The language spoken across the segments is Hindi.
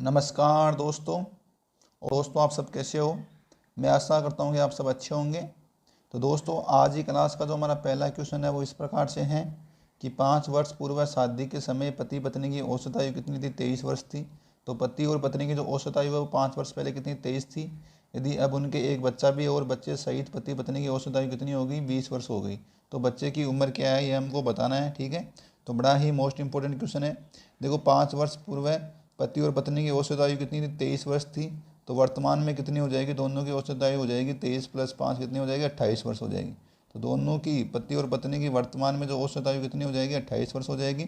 नमस्कार दोस्तों। और दोस्तों आप सब कैसे हो। मैं आशा करता हूँ कि आप सब अच्छे होंगे। तो दोस्तों आज ही क्लास का जो हमारा पहला क्वेश्चन है वो इस प्रकार से है कि 5 वर्ष पूर्व शादी के समय पति पत्नी की औसत आयु कितनी थी? 23 वर्ष थी। तो पति और पत्नी की जो औसत आयु है वो 5 वर्ष पहले कितनी? 23 थी। यदि अब उनके एक बच्चा भी है और बच्चे सहित पति पत्नी की औसत आयु कितनी होगी? 20 वर्ष हो गई। तो बच्चे की उम्र क्या है ये हमको बताना है। ठीक है, तो बड़ा ही मोस्ट इंपॉर्टेंट क्वेश्चन है। देखो 5 वर्ष पूर्व पति और पत्नी की औसत आयु कितनी थी? 23 वर्ष थी। तो वर्तमान में कितनी हो जाएगी? दोनों की औसत आयु हो जाएगी 23 + 5 कितनी हो जाएगी? 28 वर्ष हो जाएगी। तो दोनों की पति और पत्नी की वर्तमान में जो औसत आयु कितनी हो जाएगी? 28 वर्ष हो जाएगी।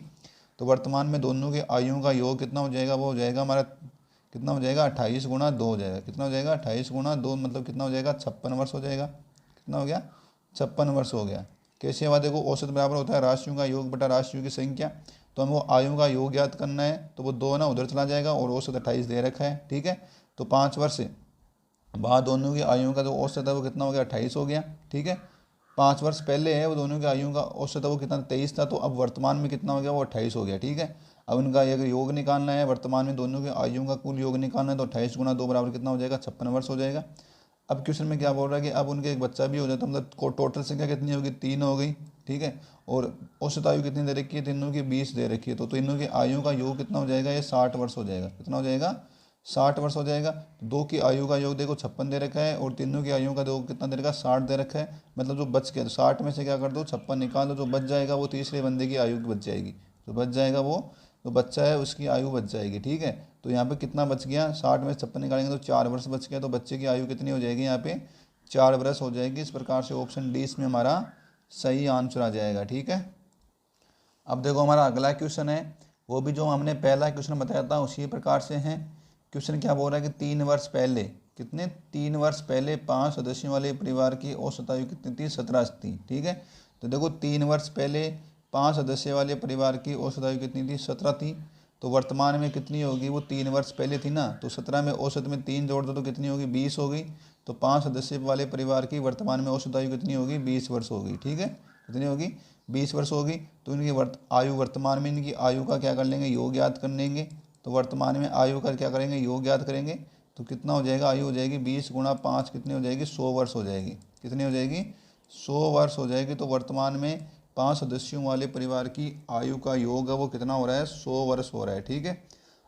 तो वर्तमान में दोनों के आयु का योग कितना हो जाएगा? वो हो जाएगा हमारा कितना हो जाएगा? 28 × 2 हो जाएगा। कितना हो जाएगा? 28 × 2 मतलब कितना हो जाएगा? 56 वर्ष हो जाएगा। कितना हो गया? 56 वर्ष हो गया। कैसे हुआ? देखो औसत बराबर होता है राशियों का योग बटा राशियों की संख्या। तो हमको आयु का योग ज्ञात करना है तो वो 2 ना उधर चला जाएगा और औसत 28 दे रखा है। ठीक है, तो 5 वर्ष बाद दोनों की आयु का जो औसत है वो कितना हो गया? 28 हो गया। ठीक है, 5 वर्ष पहले है वो दोनों की आयु का औसत है वो कितना? 23 था। तो अब वर्तमान में कितना हो गया? वो 28 हो गया। ठीक है, अब उनका एक योग निकालना है, वर्तमान में दोनों की आयु का कुल योग निकालना है। तो 28 × 2 बराबर कितना हो जाएगा? 56 वर्ष हो जाएगा। अब क्वेश्चन में क्या बोल रहा है कि अब उनके एक बच्चा भी हो जाता, मतलब टोटल संख्या कितनी होगी? 3 हो गई। ठीक है, और औसत आयु कितनी दे रखी है? तीनों की 20 दे रखी है। तो तीनों की आयु का योग कितना हो जाएगा? ये 60 वर्ष हो जाएगा। कितना हो जाएगा? 60 वर्ष हो जाएगा। तो 2 की आयु का योग देखो 56 दे रखा है और तीनों की आयु का योग कितना दे रखा है? 60 दे रखा है। मतलब जो बच गया तो 60 में से क्या कर दो? 56 निकाल दो। जो बच जाएगा वो तीसरे बंदे की आयु बच जाएगी। जो बच जाएगा वो जो बच्चा है उसकी आयु बच जाएगी। ठीक है, तो यहाँ पे कितना बच गया? 60 में से 56 निकालेंगे तो 4 वर्ष बच गया। तो बच्चे की आयु कितनी हो जाएगी? यहाँ पे 4 वर्ष हो जाएगी। इस प्रकार से ऑप्शन डी इसमें हमारा सही आंसर आ जाएगा। ठीक है, अब देखो हमारा अगला क्वेश्चन है वो भी जो हमने पहला क्वेश्चन बताया था उसी प्रकार से है। क्वेश्चन क्या बोल रहा है कि 3 वर्ष पहले कितने? 3 वर्ष पहले 5 सदस्यों वाले परिवार की औसत आयु कितनी थी? 17 थी। ठीक है, तो देखो 3 वर्ष पहले 5 सदस्य वाले परिवार की औसत आयु कितनी थी? 17 थी। तो वर्तमान में कितनी होगी? वो 3 वर्ष पहले थी ना, तो 17 में औसत में 3 जोड़ दो तो कितनी होगी? 20 हो गई। तो 5 सदस्य वाले परिवार की वर्तमान में औसत आयु कितनी होगी? 20 वर्ष होगी। ठीक है, कितनी होगी? 20 वर्ष होगी। तो इनकी आयु वर्तमान में इनकी आयु का क्या कर लेंगे? योग याद कर लेंगे। तो वर्तमान में आयु का क्या करेंगे? योग याद करेंगे। तो कितना हो जाएगा? आयु हो जाएगी 20 × 5 कितनी हो जाएगी? 100 वर्ष हो जाएगी। कितनी हो जाएगी? 100 वर्ष हो जाएगी। तो वर्तमान में 5 सदस्यों वाले परिवार की आयु का योग है वो कितना हो रहा है? 100 वर्ष हो रहा है। ठीक है,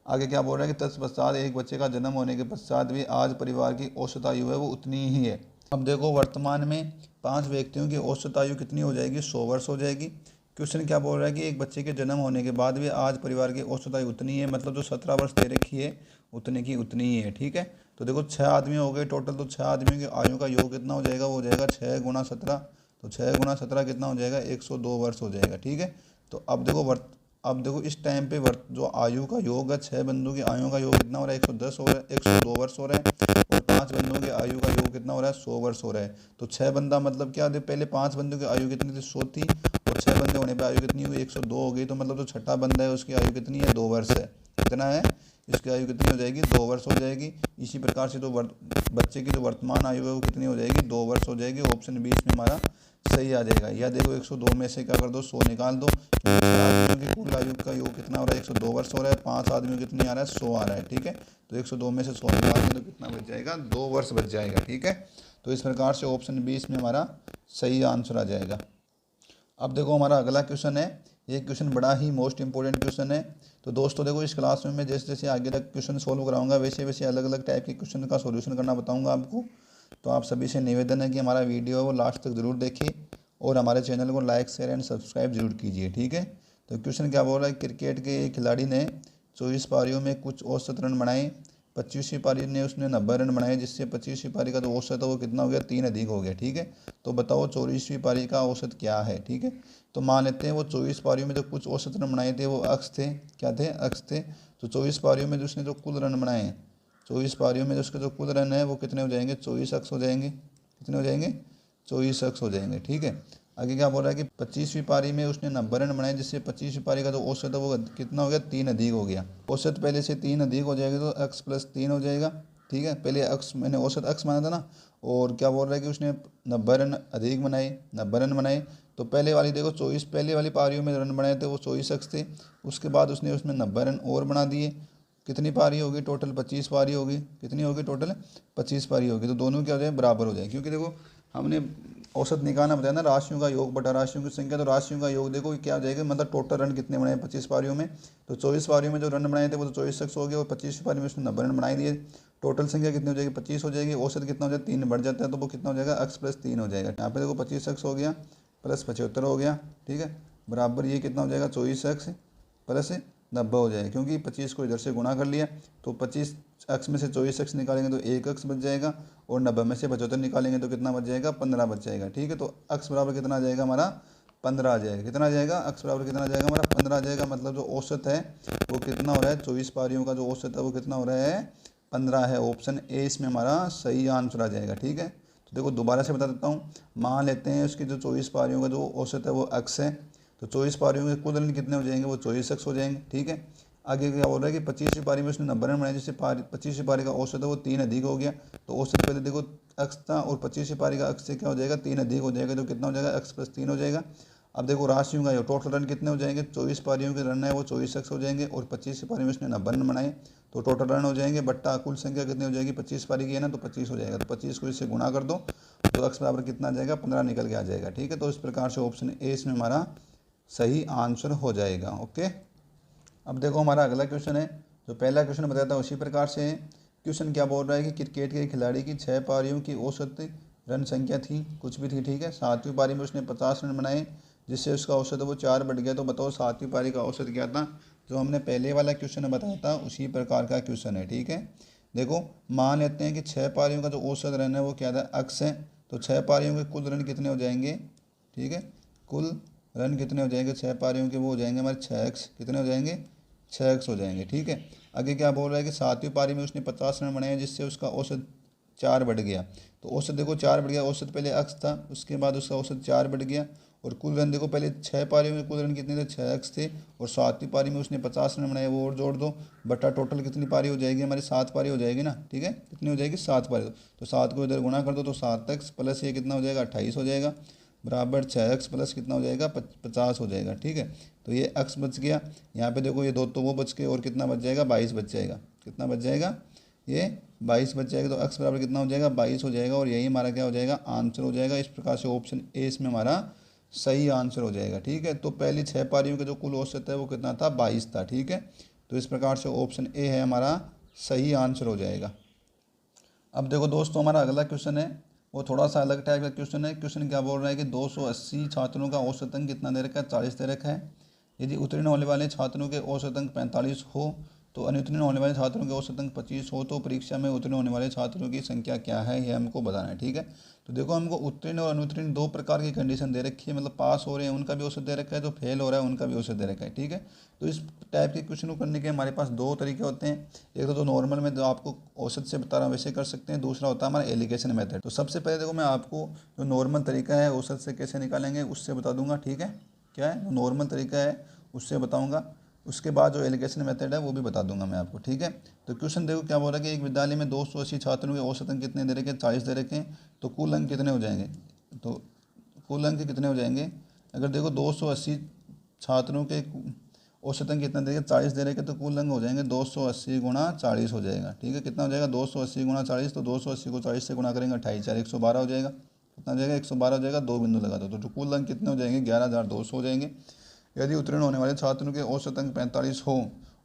आगे क्या बोल रहा है कि तत्पश्चात एक बच्चे का जन्म होने के पश्चात भी आज परिवार की औसत आयु है वो उतनी ही है। अब देखो वर्तमान में 5 व्यक्तियों की औसत आयु कितनी हो जाएगी? 100 वर्ष हो जाएगी। क्वेश्चन क्या बोल रहा है कि एक बच्चे के जन्म होने के बाद भी आज परिवार की औसत आयु उतनी है, मतलब जो 17 वर्ष दे रखी है उतने की उतनी ही है। ठीक है, तो देखो 6 आदमी हो गए टोटल। तो 6 आदमियों की आयु का योग कितना हो जाएगा? वो हो जाएगा 6 × 17। तो 6 × 17 कितना हो जाएगा? 102 वर्ष हो जाएगा। ठीक है, तो अब देखो इस टाइम पे जो आयु का योग है 6 बंदों की आयु का योग कितना हो रहा है? 110 हो रहा है, 102 वर्ष हो रहा है। और 5 बंदों की आयु का योग कितना हो रहा है? 100 वर्ष हो रहा है। तो 6 बंदा मतलब क्या? पहले 5 बंदों की आयु कितनी थी? 100 थी। और 6 बंदे होने पर आयु कितनी हुई? 102 हो गई। तो मतलब जो छठा बंदा है उसकी आयु कितनी है? 2 वर्ष है। कितना है? इसकी आयु कितनी हो जाएगी? 2 वर्ष हो जाएगी। इसी प्रकार से तो बच्चे की जो वर्तमान आयु है वो कितनी हो जाएगी? 2 वर्ष हो जाएगी। ऑप्शन 20 में हमारा सही आ जाएगा। या देखो 102 में से क्या कर दो? 100 निकाल दो। 6 आदमियों की कुल आयु का योग कितना हो रहा है? 102 वर्ष हो रहा है। 5 आदमियों कितनी आ रहा है? 100 आ रहा है। ठीक है, तो 102 में से 100 निकाल दें तो कितना बच जाएगा? 2 वर्ष बच जाएगा। ठीक है, तो इस प्रकार से ऑप्शन 20 में हमारा सही आंसर आ जाएगा। अब देखो हमारा अगला क्वेश्चन है। ये क्वेश्चन बड़ा ही मोस्ट इंपॉर्टेंट क्वेश्चन है। तो दोस्तों देखो इस क्लास में मैं जैसे जैसे आगे तक क्वेश्चन सोल्व कराऊंगा वैसे वैसे अलग अलग टाइप के क्वेश्चन का सॉल्यूशन करना बताऊंगा आपको। तो आप सभी से निवेदन है कि हमारा वीडियो है वो लास्ट तक ज़रूर देखिए और हमारे चैनल को लाइक शेयर एंड सब्सक्राइब जरूर कीजिए। ठीक है, तो क्वेश्चन क्या बोल रहा है? क्रिकेट के एक खिलाड़ी ने 24 पारियों में कुछ औसत रन बनाए। 25वीं पारी ने उसने 90 रन बनाए, जिससे 25वीं पारी का जो औसत है वो कितना हो गया? 3 अधिक हो गया। ठीक है, तो बताओ 24वीं पारी का औसत क्या है? ठीक है, तो मान लेते हैं वो 24 पारियों में जो कुछ औसत रन बनाए थे वो अक्स थे। क्या थे? अक्स थे। तो 24 पारियों में जो उसने जो कुल रन बनाए हैं, 24 पारियों में जो उसके जो कुल रन है वो कितने हो जाएंगे? 24 अक्स हो जाएंगे। कितने हो जाएंगे? 24 अक्स हो जाएंगे। ठीक है, आगे क्या बोल रहा है कि 25वीं पारी में उसने 90 रन बनाए, जिससे 25वीं पारी का जो औसत है वो कितना हो गया? 3 अधिक हो गया। औसत पहले से 3 अधिक हो जाएगा तो अक्स + 3 हो जाएगा। ठीक है, पहले अक्स मैंने औसत अक्स माना था ना। और क्या बोल रहा है कि उसने 90 रन अधिक बनाए, 90 रन बनाए। तो पहले वाली देखो 24 पहले वाली पारियों में रन बनाए थे वो 24 अक्स थे। उसके बाद उसने उसमें 90 रन और बना दिए। कितनी पारी होगी, टोटल 25 पारी होगी। कितनी होगी, टोटल 25 पारी होगी। तो दोनों क्या हो जाए, बराबर हो जाए, क्योंकि देखो हमने औसत निकालना बताया ना, राशियों का योग बटा राशियों की संख्या। तो राशियों का योग देखो क्या हो जाएगा, मतलब टोटल रन कितने बनाए 25 पारियों में। तो 24 पारियों में जो रन बनाए थे वो तो 24 शख्स हो गए, और 25 पारी में उसने 90 रन बनाए दिए। टोटल संख्या कितनी हो जाएगी, 25 हो जाएगी। औसत कितना हो जाएगा, 3 बढ़ जाता है, तो वो कितना हो जाएगा, x + 3 हो जाएगा। यहाँ पे देखो 25 शख्स हो गया प्लस 75 हो गया, ठीक है, बराबर ये कितना हो जाएगा, 24 शख्स प्लस 90 हो जाएगा, क्योंकि 25 को इधर से गुणा कर लिया। तो 25 x में से 24 x निकालेंगे तो 1 x बच जाएगा, और 90 में से 75 निकालेंगे तो कितना बच जाएगा, 15 बच जाएगा, ठीक है। तो x बराबर कितना आ जाएगा हमारा, 15 आ जाएगा। कितना आ जाएगा, x बराबर कितना आ जाएगा हमारा, 15 आ जाएगा। मतलब जो औसत है वो कितना हो रहा है, 24 पारियों का जो औसत है वो कितना हो रहा है, 15 है। ऑप्शन ए इसमें हमारा सही आंसर आ जाएगा, ठीक है। तो देखो दोबारा से बता देता हूँ, मान लेते हैं उसकी जो 24 पारियों का जो औसत है वो x है। तो 24 पारियों के कुल रन कितने हो जाएंगे, वो 24 x हो जाएंगे, ठीक है। आगे क्या बोल रहा है कि 25वीं पारी में उसने 90 रन बनाए, जिससे 25वीं पारी का औसत है वो 3 अधिक हो गया। तो औसत पहले देखो x था, और 25वीं पारी का x से क्या हो जाएगा, 3 अधिक हो जाएगा, तो कितना हो जाएगा, x + 3 हो जाएगा। अब देखो राशियों का टोटल रन कितने हो जाएंगे, 24 पारियों के रन है वो 24 x हो जाएंगे, और 25वीं पारी में उसने 90 रन बनाए, तो टोटल रन हो जाएंगे बट्टा कुल संख्या कितनी हो जाएगी, 25 पारी की है ना, तो 25 हो जाएगा। तो 25 को इससे गुणा कर दो, तो x बराबर कितना आ जाएगा, 15 निकल के आ जाएगा, ठीक है। तो इस प्रकार से ऑप्शन ए इसमें हमारा सही आंसर हो जाएगा, ओके। अब देखो हमारा अगला क्वेश्चन है, जो पहला क्वेश्चन बताया था उसी प्रकार से है। क्वेश्चन क्या बोल रहा है कि क्रिकेट के खिलाड़ी की 6 पारियों की औसत रन संख्या थी, कुछ भी थी, ठीक है। 7वीं पारी में उसने 50 रन बनाए, जिससे उसका औसत है वो 4 बढ़ गया। तो बताओ 7वीं पारी का औसत क्या था। जो हमने पहले वाला क्वेश्चन बताया था उसी प्रकार का क्वेश्चन है, ठीक है। देखो मान लेते हैं कि 6 पारियों का जो औसत रन है वो क्या था, x है। तो 6 पारियों के कुल रन कितने हो जाएंगे, ठीक है, कुल रन कितने हो जाएंगे 6 पारियों के, वो हो जाएंगे हमारे 6x। कितने हो जाएंगे, 6x हो जाएंगे, ठीक है। आगे क्या बोल रहा है कि 7वीं पारी में उसने 50 रन बनाए, जिससे उसका औसत 4 बढ़ गया। तो औसत देखो 4 बढ़ गया, औसत पहले x था, उसके बाद उसका औसत 4 बढ़ गया। और कुल रन देखो पहले 6 पारी में कुल रन कितने थे, 6x थे, और 7वीं पारी में उसने 50 रन बनाए, वो और जोड़ दो, बटा टोटल कितनी पारी हो जाएगी हमारी, 7 पारी हो जाएगी ना, ठीक है। कितनी हो जाएगी, 7 पारी। तो 7 को इधर गुणा कर दो, तो 7x प्लस ये कितना हो जाएगा, 28 हो जाएगा, बराबर 6x प्लस कितना हो जाएगा, 50 हो जाएगा, ठीक है। तो ये x बच गया। यहाँ पे देखो ये दो तो वो बच गए, और कितना बच जाएगा, 22 बच जाएगा। कितना बच जाएगा, ये 22 बच जाएगा। तो x बराबर कितना हो जाएगा, 22 हो जाएगा, और यही हमारा क्या हो जाएगा, आंसर हो जाएगा। इस प्रकार से ऑप्शन ए इसमें हमारा सही आंसर हो जाएगा, ठीक है। तो पहली 6 पारियों का जो कुल औसत है वो कितना था, 22 था, ठीक है। तो इस प्रकार से ऑप्शन ए है हमारा सही आंसर हो जाएगा। अब देखो दोस्तों हमारा अगला क्वेश्चन है, वो थोड़ा सा अलग टाइप का क्वेश्चन है। क्वेश्चन क्या बोल रहा है कि 280 छात्रों का औसत अंक कितना दे रखा है, 40 दे रखा है। यदि उत्तीर्ण होने वाले छात्रों के औसत अंक 45 हो, तो अनुत्तीर्ण होने वाले छात्रों के औसत अंक 25 हो, तो परीक्षा में उत्तीर्ण होने वाले छात्रों की संख्या क्या है, यह हमको बताना है, ठीक है। तो देखो हमको उत्तीर्ण और अनुत्तीर्ण दो प्रकार की कंडीशन दे रखी है, मतलब पास हो रहे हैं उनका भी औसत दे रखा है, जो फेल हो रहा है उनका भी औसत दे रखा है, ठीक है। तो इस टाइप के क्वेश्चन को करने के हमारे पास दो तरीके होते हैं। एक तो नॉर्मल में जो आपको औसत से बता रहा हूँ वैसे कर सकते हैं, दूसरा होता है हमारा एलिगेशन मेथड। तो सबसे पहले देखो मैं आपको जो नॉर्मल तरीका है औसत से कैसे निकालेंगे उससे बता दूंगा, ठीक है। क्या है नॉर्मल तरीका है उससे बताऊंगा, उसके बाद जो एलिगेशन मेथड है वो भी बता दूंगा मैं आपको, ठीक है। तो क्वेश्चन देखो क्या बोल रहा है कि एक विद्यालय में 280 छात्रों के औसत अंक कितने दे रखे हैं, 40 दे रखे हैं। तो कुल अंक कितने हो जाएंगे, तो कुल अंक कितने हो जाएंगे, अगर देखो 280 छात्रों के औसत अंक कितना दे रखे, 40 दे रखे, तो कुल अंक हो जाएंगे 280 गुणा 40 हो जाएगा, ठीक है। कितना हो जाएगा, 280 गुणा 40, तो 280 को 40 से गुणा करेंगे 28 4 112 हो जाएगा। कितना हो जाएगा, 112 हो जाएगा, दो बिंदु लगा दो, तो कुल अंक कितने हो जाएंगे, 11,200 हो जाएंगे। यदि उत्तीर्ण होने वाले छात्रों के औसत अंक 45 हो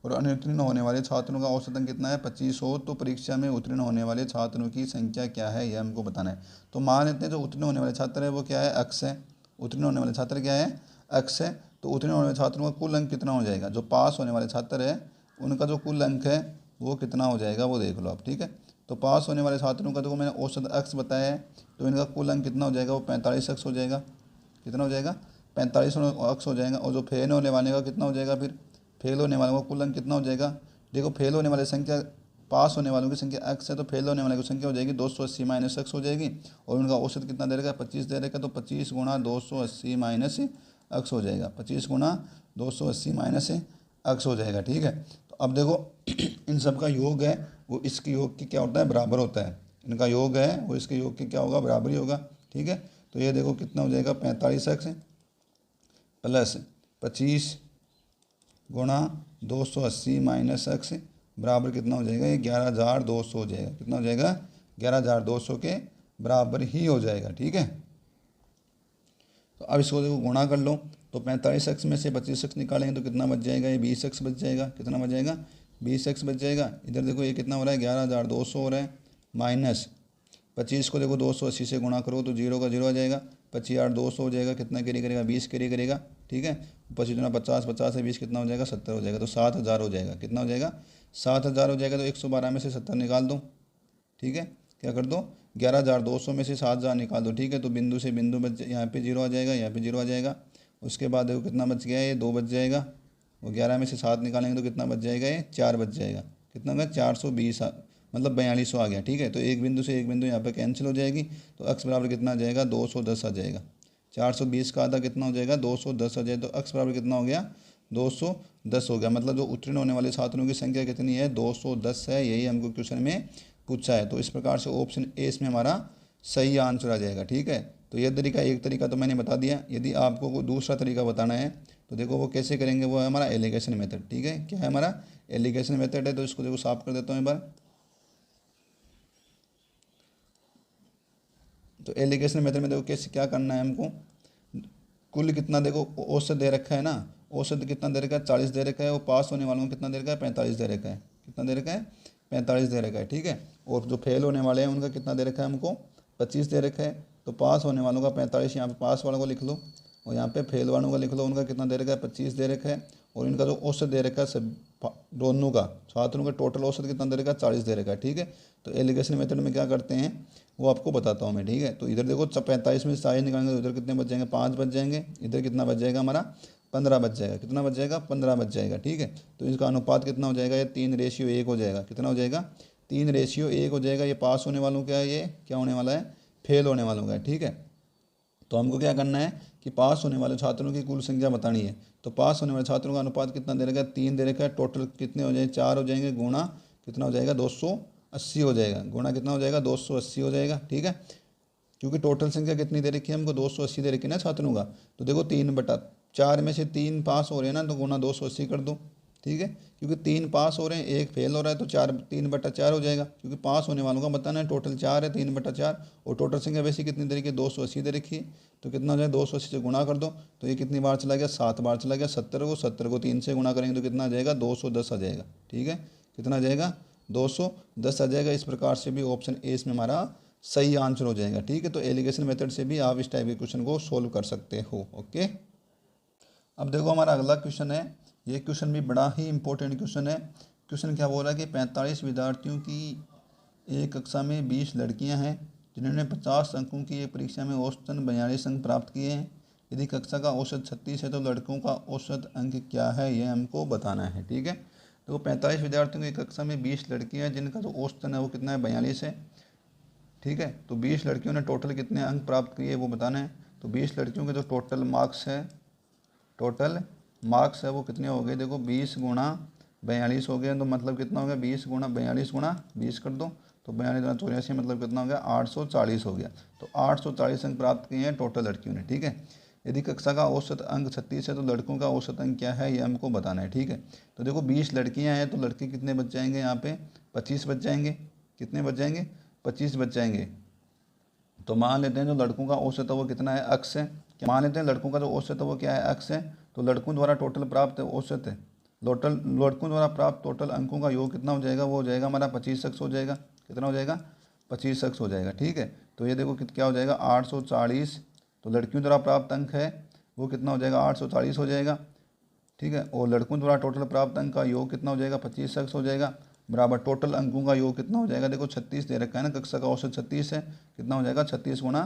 और अनुत्तीर्ण होने वाले छात्रों का औसत अंक कितना है, 25 हो, तो परीक्षा में उत्तीर्ण होने वाले छात्रों की संख्या क्या है, यह हमको बताना है। तो मान लेते हैं जो उत्तीर्ण होने वाले छात्र है वो क्या है, x है। उत्तीर्ण होने वाले छात्र क्या है, x है। तो उत्तीर्ण होने वाले छात्रों का कुल अंक कितना हो जाएगा, जो पास होने वाले छात्र है उनका जो कुल अंक है वो कितना हो जाएगा, वो देख लो आप, ठीक है। तो पास होने वाले छात्रों का देखो मैंने औसत x बताया है, तो इनका कुल अंक कितना हो जाएगा, वो 45x हो जाएगा। कितना हो जाएगा, 45x हो जाएगा। और जो फेल होने वाले का कितना हो जाएगा, फिर फेल होने वालों का कुल अंक कितना हो जाएगा। देखो फेल होने वाले संख्या, पास होने वालों की संख्या x है, तो फेल होने वाले की संख्या हो जाएगी 280 माइनस x हो जाएगी। और उनका औसत कितना दे रखा है, 25 दे रखा है, तो 25 गुणा 280 माइनस x हो जाएगा। 25 गुणा 280 माइनस x हो जाएगा, ठीक है। तो अब देखो इन सब का योग है वो इसके योग की क्या होता है, बराबर होता है। इनका योग है वो इसके योग की क्या होगा, बराबर ही होगा, ठीक है। तो ये देखो कितना हो जाएगा, 45x प्लस 25 गुणा 280 माइनस x बराबर कितना हो जाएगा, ये 11,200 हो जाएगा। कितना हो जाएगा, 11,200 के बराबर ही हो जाएगा। ठीक है, तो अब इसको देखो गुणा कर लो, तो 45x में से 25x निकालेंगे तो कितना बच जाएगा, ये 20x बच जाएगा। कितना बच जाएगा, 20x बच जाएगा। इधर देखो ये कितना हो रहा है, 11,200 हो रहा है, माइनस 25 को देखो 280 से गुणा करो तो 0 का 0 आ जाएगा, 25,8,200 हो जाएगा। कितना कैरी करेगा, 20 कैरी करेगा। ठीक है, 25 गुना 50, 50 से 20 कितना हो जाएगा, 70 हो जाएगा। तो 7,000 हो जाएगा। कितना हो जाएगा, 7,000 हो जाएगा। तो 112 में से 70 निकाल दो। ठीक है, क्या कर दो, 11,200 में से 7,000 निकाल दो। ठीक है, तो बिंदु से बिंदु बच, यहाँ पे 0 आ जाएगा, यहाँ पे 0 आ जाएगा। उसके बाद देखो कितना बच गया, ये 2 बच जाएगा। वो 11 में से 7 निकालेंगे तो कितना बच जाएगा, ये 4 बच जाएगा। कितना होगा, 420 मतलब 4200 आ गया। ठीक है, तो एक बिंदु से एक बिंदु यहाँ पे कैंसिल हो जाएगी, तो अक्स बराबर कितना आ जाएगा, 210 आ जाएगा। 420 का आधा कितना हो जाएगा, 210 आ जाएगा। तो अक्स बराबर कितना हो गया, 210 हो गया। मतलब जो उत्तीर्ण होने वाले छात्रों की संख्या कितनी है, 210 है। यही हमको क्वेश्चन में पूछा है। तो इस प्रकार से ऑप्शन ए इसमें हमारा सही आंसर आ जाएगा। ठीक है, तो यह तरीका, एक तरीका तो मैंने बता दिया। यदि आपको कोई दूसरा तरीका बताना है तो देखो वो कैसे करेंगे, वो है हमारा एलिगेशन मेथड। ठीक है, क्या है हमारा एलिगेशन मेथड है। तो इसको देखो साफ कर देता हूँ एक बार। तो एलिगेशन मेथड में देखो कैसे क्या करना है हमको, कुल कितना देखो औसत दे रखा है ना, औसत कितना दे रखा है, 40 दे रखा है। और पास होने वालों को कितना दे रखा है, 45 दे रखा है। कितना दे रखा है, 45 दे रखा है। ठीक है, और जो फेल होने वाले हैं उनका कितना दे रखा है हमको, 25 दे रखा है। तो पास होने वालों का 45, यहाँ पे पास वालों को लिख लो, और यहाँ पे फेल वालों का लिख लो। उनका कितना दे रखा है, 25 दे रखा है। और इनका जो औसत दे रखा है सब दोनों का, छात्रों का टोटल औसत कितना दे रखा है, 40 दे रखा है। ठीक है, तो एलिगेशन मेथड में क्या करते हैं वो आपको बताता हूँ मैं। ठीक है, तो इधर देखो 45 में से 40 निकालेंगे तो इधर कितने बच जाएंगे, 5 बच जाएंगे। इधर कितना बच जाएगा हमारा, 15 बच जाएगा। कितना बच जाएगा, 15 बच जाएगा। ठीक है, तो इसका अनुपात कितना हो जाएगा, ये 3:1 हो जाएगा। कितना हो जाएगा, 3:1 हो जाएगा। ये पास होने वालों का है, ये क्या होने वाला है, फेल होने वालों का है। ठीक है, तो हमको क्या करना है कि पास होने वाले छात्रों की कुल संख्या बतानी है। तो पास होने वाले छात्रों का अनुपात कितना दे रखा है, 3 दे रखा है। टोटल कितने हो जाएंगे, 4 हो जाएंगे। गुणा कितना हो जाएगा, 280 हो जाएगा। गुणा कितना हो जाएगा, 280 हो जाएगा। ठीक है, क्योंकि टोटल संख्या कितनी दे रखी है हमको, 280 दे रखी है ना छात्रों का। तो देखो 3/4 में से 3 पास हो रहे हैं ना, तो गुणा 280 कर दो। ठीक है, क्योंकि 3 पास हो रहे हैं, 1 फेल हो रहा है, तो 3/4 हो जाएगा। क्योंकि पास होने वालों का बताना है, टोटल 4 है, 3/4। और टोटल संख्या वैसे कितनी दे रखी है, 280 दे रखी है। तो कितना हो जाएगा, 280 से गुणा कर दो। तो ये कितनी बार चला गया, 7 बार चला गया। 70 को 3 से गुणा करेंगे तो कितना आ जाएगा, 210 आ जाएगा। ठीक है, कितना आ जाएगा, 210 आ जाएगा। इस प्रकार से भी ऑप्शन ए इसमें हमारा सही आंसर हो जाएगा। ठीक है, तो एलिगेशन मेथड से भी आप इस टाइप के क्वेश्चन को सोल्व कर सकते हो। ओके, अब देखो हमारा अगला क्वेश्चन है। ये क्वेश्चन भी बड़ा ही इंपॉर्टेंट क्वेश्चन है। क्वेश्चन क्या बोल रहा है कि 45 विद्यार्थियों की एक कक्षा में 20 लड़कियां हैं जिन्होंने 50 अंकों की एक परीक्षा में औसतन 42 अंक प्राप्त किए हैं। यदि कक्षा का औसत 36 है तो लड़कों का औसत अंक क्या है, यह हमको बताना है। ठीक है, तो 45 विद्यार्थियों की कक्षा में 20 लड़कियाँ हैं जिनका जो औसतन है वो कितना है, 42 है। ठीक है, तो 20 लड़कियों ने टोटल कितने अंक प्राप्त किए वो बताना है। तो 20 लड़कियों के जो टोटल मार्क्स है वो कितने हो गए, देखो 20 गुणा 42 हो गए। तो मतलब कितना हो गया, 20 गुणा 42 गुणा 20 कर दो, तो 42 गुणा 84 मतलब कितना हो गया, 840 हो गया। तो 840 अंक प्राप्त किए हैं टोटल लड़कियों ने। ठीक है, यदि कक्षा का औसत अंक 36 है तो लड़कों का औसत अंक क्या है, ये हमको बताना है। ठीक है, तो देखो 20 लड़कियां हैं तो लड़के कितने बच जाएंगे, यहाँ पे 25 बच जाएंगे। कितने बच जाएंगे, 25 बच जाएंगे। तो मान लेते हैं जो लड़कों का औसत है वो कितना है, अक्स है। मान लेते हैं लड़कों का जो औसत है वो क्या है, अक्स है। तो लड़कों द्वारा टोटल प्राप्त औसत है, लड़कों द्वारा प्राप्त टोटल अंकों का योग कितना हो जाएगा, वो हो जाएगा हमारा 25 अक्स हो जाएगा। कितना हो जाएगा, 25 अक्स हो जाएगा। ठीक है, तो ये देखो क्या हो जाएगा, 840। तो लड़कियों द्वारा प्राप्त अंक है वो कितना हो जाएगा, 840 हो जाएगा। ठीक है, और लड़कों द्वारा टोटल प्राप्त अंक का योग कितना हो जाएगा, 25 अक्स हो जाएगा। बराबर टोटल अंकों का योग कितना हो जाएगा, देखो 36 दे रखा है ना, कक्षा का औसत 36 है। कितना हो जाएगा, 36 गुणा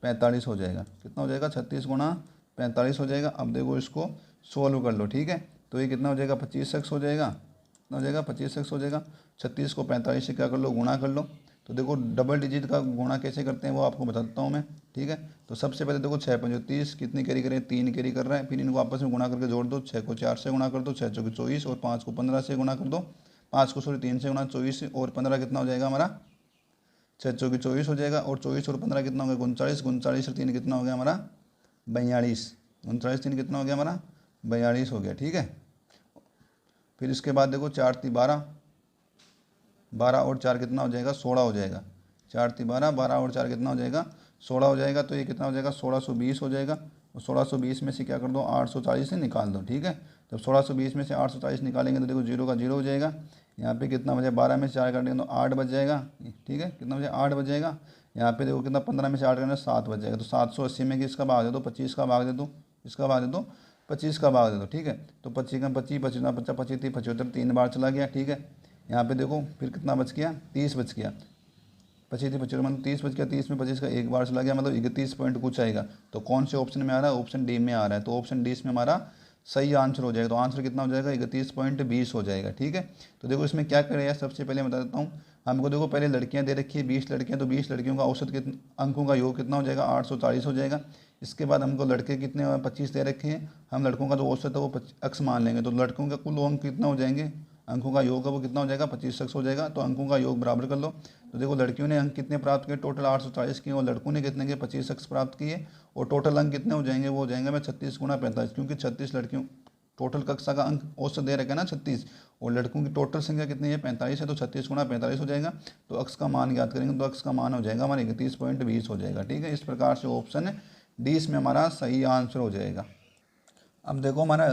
45 हो जाएगा। कितना हो जाएगा, 36 गुणा 45 हो जाएगा। अब देखो इसको सोल्व कर लो। ठीक है, तो ये कितना हो जाएगा, 25 एक्स हो जाएगा। कितना हो जाएगा, 25 एक्स हो जाएगा। 36 को 45 से क्या कर लो, गुणा कर लो। तो देखो डबल डिजिट का गुणा कैसे करते हैं वो आपको बताता हूँ मैं। ठीक है, तो सबसे पहले देखो 6 पंजो 30, कितनी कैरी करें, 3 कैरी कर रहा है। फिर इनको आपस में गुणा करके जोड़ दो। 6 को 4 से गुणा कर दो, 6 चौके 24, और 5 को 15 से गुणा कर दो। 5 को 3 से गुणा 24 और 15 कितना हो जाएगा हमारा, 6 चौके 24 हो जाएगा। और 24 और 15 कितना हो गया, 39। 39 और 3 कितना हो गया हमारा, 42। 39 3 कितना हो गया हमारा, 42 हो गया। ठीक है, फिर इसके बाद देखो 4 3 12, 12 और 4 कितना हो जाएगा, 16 हो जाएगा। 4 × 12, 12 और 4 कितना हो जाएगा, 16 हो जाएगा। तो ये कितना हो जाएगा, 1620 हो जाएगा। और 1620 में से क्या कर दो, 840 से निकाल दो, ठीक है। जब 1620 में से 840 निकालेंगे तो देखो 0 का 0 हो जाएगा। यहाँ पे कितना बचे, 12 में से 4 काटेंगे तो 8 बच जाएगा, ठीक है। कितना बचे, 8 बच जाएगा। यहाँ पे देखो कितना, 15 में से 8 करना 7 बच जाएगा। तो 780 में किसका भाग दे दो, 25 का भाग दे दो, इसका भाग दे दो, 25 का भाग दे दो, ठीक है। तो 25 का 25, 25 50, 25 30, 75, 3 बार चला गया, ठीक है। यहाँ पे देखो फिर कितना बच गया, 30 बच गया। 25 थी 25 मतलब 30 बच गया। 30 में 25 का एक बार चला गया, मतलब 31 पॉइंट कुछ आएगा। तो कौन से ऑप्शन में आ रहा है, ऑप्शन डी में आ रहा है। तो ऑप्शन डी इसमें हमारा सही आंसर हो जाएगा। तो आंसर कितना हो जाएगा, 31.20 हो जाएगा, ठीक है। तो देखो इसमें क्या करें यार, सबसे पहले बता देता हूँ। हमको देखो पहले लड़कियां दे रखी है 20 लड़कियां, तो 20 लड़कियों का औसत कितना, अंकों का योग कितना हो जाएगा, 840 हो जाएगा। इसके बाद हमको लड़के कितने 25 दे रखे हैं, हम लड़कों का जो औसत है वो अक्स मान लेंगे। तो लड़कों का कुल अंक कितना हो जाएंगे, अंकों का योग है वो कितना हो जाएगा, 25 अक्स हो जाएगा। तो अंकों का योग बराबर कर लो। तो देखो लड़कियों ने अंक कितने प्राप्त किए, टोटल 840 किए, और लड़कों ने कितने किए, 25 अक्स प्राप्त किए। और टोटल अंक कितने हो जाएंगे, वो हो जाएंगे मैं 36 × 45, क्योंकि 36 लड़कियों टोटल कक्षा का अंक औसत दे रखा है ना 36, और लड़कों की टोटल संख्या कितनी है, 45 है। तो 36 × 45 हो जाएगा। तो अक्स का मान याद करेंगे तो अक्स का मान हो जाएगा हमारे 31.20 हो जाएगा, ठीक है। इस प्रकार से ऑप्शन डी इसमें हमारा सही आंसर हो जाएगा। अब देखो हमारा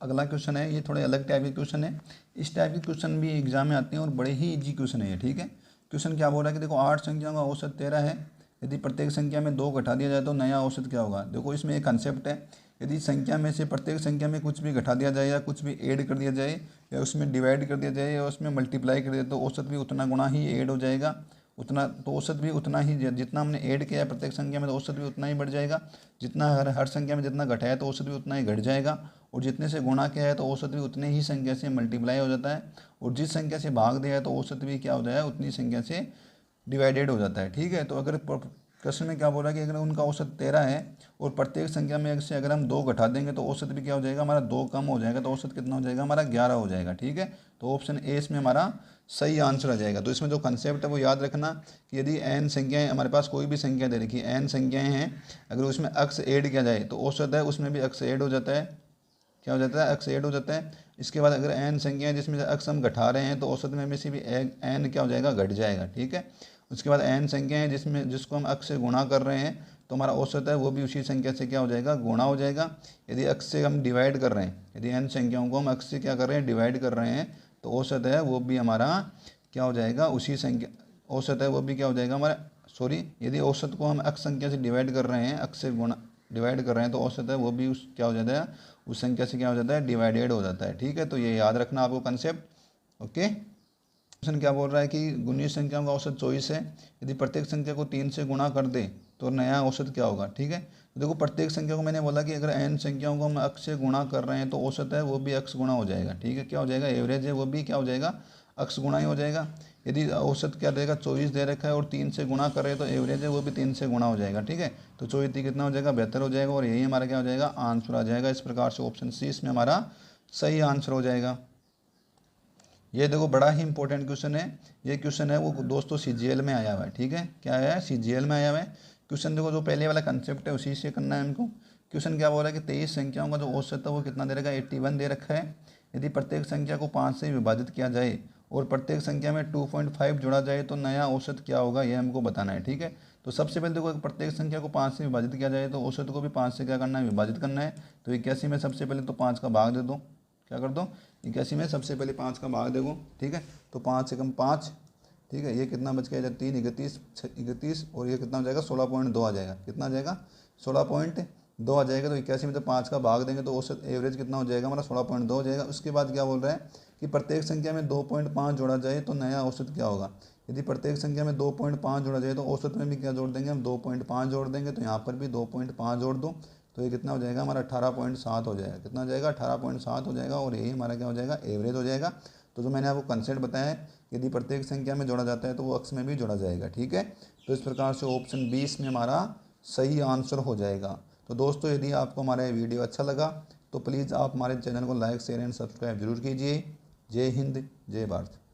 अगला क्वेश्चन है, ये थोड़े अलग टाइप के क्वेश्चन है। इस टाइप के क्वेश्चन भी एग्जाम में आते हैं और बड़े ही इजी क्वेश्चन है, ठीक है। क्वेश्चन क्या बोल रहा है कि देखो 8 संख्याओं का औसत 13 है, यदि प्रत्येक संख्या में 2 घटा दिया जाए तो नया औसत क्या होगा। देखो इसमें एक कंसेप्ट है, यदि संख्या में से प्रत्येक संख्या में कुछ भी घटा दिया जाए या कुछ भी ऐड कर दिया जाए या उसमें डिवाइड कर दिया जाए या उसमें मल्टीप्लाई कर दिया तो औसत भी उतना गुना ही ऐड हो जाएगा, उतना तो औसत भी उतना ही, जितना हमने ऐड किया है प्रत्येक संख्या में तो औसत भी उतना ही बढ़ जाएगा। जितना हर संख्या में जितना घटाया तो औसत भी उतना ही घट जाएगा। और जितने से गुणा किया है तो औसत भी उतने ही संख्या से मल्टीप्लाई हो जाता है। और जिस संख्या से भाग दिया है तो औसत भी क्या हो जाएगा, उतनी संख्या से डिवाइडेड हो जाता है, ठीक है। तो अगर प्रश्न में क्या बोल रहा है कि अगर उनका औसत 13 है और प्रत्येक संख्या में से अगर हम 2 घटा देंगे तो औसत भी क्या हो जाएगा, हमारा 2 कम हो जाएगा। तो औसत कितना हो जाएगा, हमारा 11 हो जाएगा, ठीक है। तो ऑप्शन ए इसमें हमारा सही आंसर आ जाएगा। तो इसमें जो कंसेप्ट है वो याद रखना कि यदि n संख्याएं, हमारे पास कोई भी संख्या दे रखी है, n संख्याएं हैं, अगर उसमें अक्स ऐड किया जाए तो औसत है उसमें भी अक्स ऐड हो जाता है, क्या हो जाता है, अक्स ऐड हो जाता है। इसके बाद अगर n संख्या है जिसमें से अक्स हम घटा रहे हैं तो औसत में से भी n क्या हो जाएगा, घट जाएगा, ठीक है। उसके बाद n संख्या है जिसको हम अक्स से गुणा कर रहे हैं तो हमारा औसत है वो भी उसी संख्या से क्या हो जाएगा, गुणा हो जाएगा। यदि अक्स से हम डिवाइड कर रहे हैं, यदि n संख्याओं को हम अक्स से क्या कर रहे हैं, डिवाइड कर रहे हैं तो औसत है वो भी हमारा क्या हो जाएगा, उसी संख्या, औसत है वो भी क्या हो जाएगा हमारा, सॉरी, यदि औसत को हम अक्स संख्या से डिवाइड कर रहे हैं, अक्स से गुणा डिवाइड कर रहे हैं तो औसत है वो भी उस क्या हो जाता है, उस संख्या से क्या हो जाता है, डिवाइडेड हो जाता है, ठीक है। तो ये याद रखना आपको कंसेप्ट, ओके। क्वेश्चन क्या बोल रहा है कि 19 संख्याओं का औसत 24 है, यदि प्रत्येक संख्या को 3 से गुणा कर दे तो नया औसत क्या होगा, ठीक है। तो देखो प्रत्येक संख्या को मैंने बोला कि अगर n संख्याओं को हम अक्स से गुणा कर रहे हैं तो औसत है वो भी अक्स गुणा हो जाएगा, ठीक है। क्या हो जाएगा, एवरेज है वो भी क्या हो जाएगा, अक्स गुणा ही हो जाएगा। यदि औसत क्या देगा, 24 दे रखा है और 3 से गुणा कर रहे हैं तो एवरेज है वो भी 3 से गुणा हो जाएगा, ठीक है। तो 24 कितना हो जाएगा, 72 हो जाएगा। और यही हमारा क्या हो जाएगा, आंसर आ जाएगा। इस प्रकार से ऑप्शन सी इसमें हमारा सही आंसर हो जाएगा। ये देखो बड़ा ही इंपॉर्टेंट क्वेश्चन है। ये क्वेश्चन है वो दोस्तों CGL में आया हुआ है, ठीक है। क्या आया है, CGL में आया हुआ है क्वेश्चन। देखो जो पहले वाला कंसेप्ट है उसी से करना है हमको। क्वेश्चन क्या बोल रहा है कि 23 संख्याओं का जो औसत है वो कितना दे रखा है, 81 दे रखा है। यदि प्रत्येक संख्या को 5 से विभाजित किया जाए और प्रत्येक संख्या में 2.5 जोड़ा जाए तो नया औसत क्या होगा, ये हमको बताना है, ठीक है। तो सबसे पहले देखो प्रत्येक संख्या को 5 से विभाजित किया जाए तो औसत को भी 5 से क्या करना है, विभाजित करना है। तो 81 में सबसे पहले तो 5 का भाग दे दो, क्या कर दो, 81 में सबसे पहले 5 का भाग देखो, ठीक है। तो 5 से कम 5, ठीक है। ये कितना बच गया, 3 31 और ये कितना हो जाएगा, 16.2 आ जाएगा। कितना आ जाएगा, 16.2 आ जाएगा। तो 81 में तो 5 का भाग देंगे तो औसत एवरेज कितना हो जाएगा हमारा, 16.2 हो जाएगा। उसके बाद क्या बोल रहा है कि प्रत्येक संख्या में 2.5 जोड़ा जाए तो नया औसत क्या होगा। यदि प्रत्येक संख्या में 2.5 जोड़ा जाए तो औसत में भी क्या जोड़ देंगे हम, 2.5 जोड़ देंगे। तो यहाँ पर भी 2.5 जोड़ दो तो ये कितना हो जाएगा हमारा, 18.7 हो जाएगा। कितना हो जाएगा, 18.7 हो जाएगा। और यही हमारा क्या हो जाएगा, एवरेज हो जाएगा। तो जो मैंने आपको कंसेप्ट बताया है, यदि प्रत्येक संख्या में जोड़ा जाता है तो वो अक्स में भी जोड़ा जाएगा, ठीक है। तो इस प्रकार से ऑप्शन 20 में हमारा सही आंसर हो जाएगा। तो दोस्तों यदि आपको हमारा ये वीडियो अच्छा लगा तो प्लीज़ आप हमारे चैनल को लाइक शेयर एंड सब्सक्राइब जरूर कीजिए। जय हिंद, जय भारत।